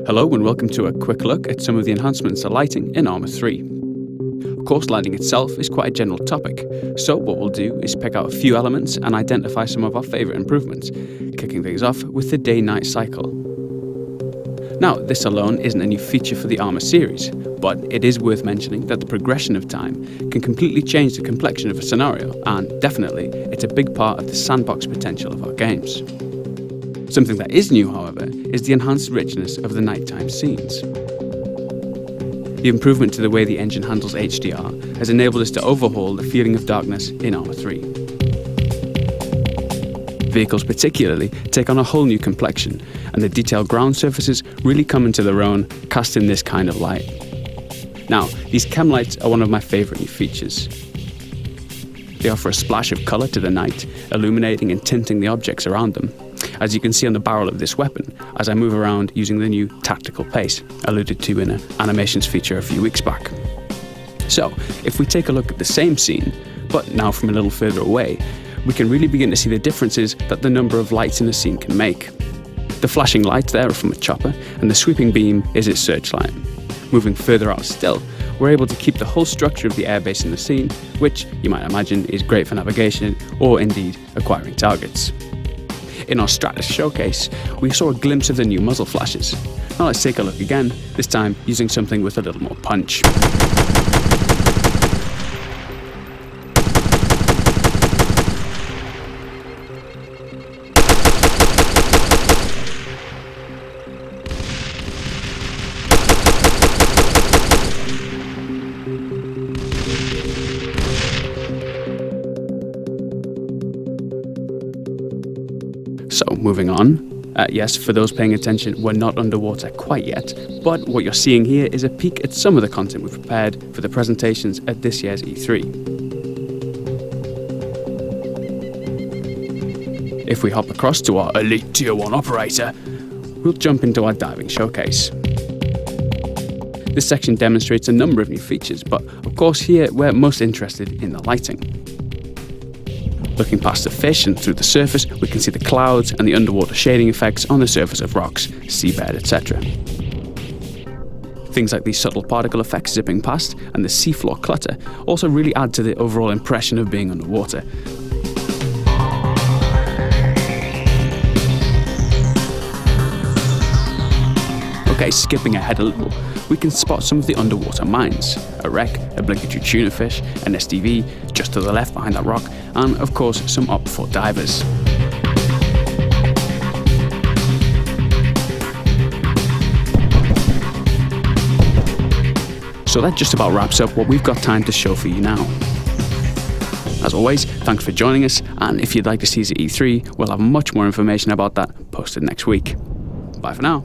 Hello and welcome to a quick look at some of the enhancements to lighting in Arma 3. Of course, lighting itself is quite a general topic, so what we'll do is pick out a few elements and identify some of our favourite improvements, kicking things off with the day-night cycle. Now, this alone isn't a new feature for the Arma series, but it is worth mentioning that the progression of time can completely change the complexion of a scenario, and definitely, it's a big part of the sandbox potential of our games. Something that is new, however, is the enhanced richness of the nighttime scenes. The improvement to the way the engine handles HDR has enabled us to overhaul the feeling of darkness in Arma 3. Vehicles particularly take on a whole new complexion, and the detailed ground surfaces really come into their own, casting this kind of light. Now, these chem lights are one of my favourite new features. They offer a splash of colour to the night, illuminating and tinting the objects around them, as you can see on the barrel of this weapon as I move around using the new tactical pace, alluded to in an animations feature a few weeks back. So, if we take a look at the same scene, but now from a little further away, we can really begin to see the differences that the number of lights in a scene can make. The flashing lights there are from a chopper, and the sweeping beam is its searchlight. Moving further out still, we're able to keep the whole structure of the airbase in the scene, which you might imagine is great for navigation or indeed acquiring targets. In our Stratus showcase, we saw a glimpse of the new muzzle flashes. Now let's take a look again, this time using something with a little more punch. So, moving on. Yes, for those paying attention, we're not underwater quite yet, but what you're seeing here is a peek at some of the content we've prepared for the presentations at this year's E3. If we hop across to our elite Tier 1 operator, we'll jump into our diving showcase. This section demonstrates a number of new features, but of course here we're most interested in the lighting. Looking past the fish and through the surface, we can see the clouds and the underwater shading effects on the surface of rocks, seabed, etc. Things like these subtle particle effects zipping past and the seafloor clutter also really add to the overall impression of being underwater. Okay, skipping ahead a little, we can spot some of the underwater mines. A wreck, a obligatory tuna fish, an SDV just to the left behind that rock, and of course some Op4 divers. So that just about wraps up what we've got time to show for you now. As always, thanks for joining us, and if you'd like to see us at E3, we'll have much more information about that posted next week. Bye for now.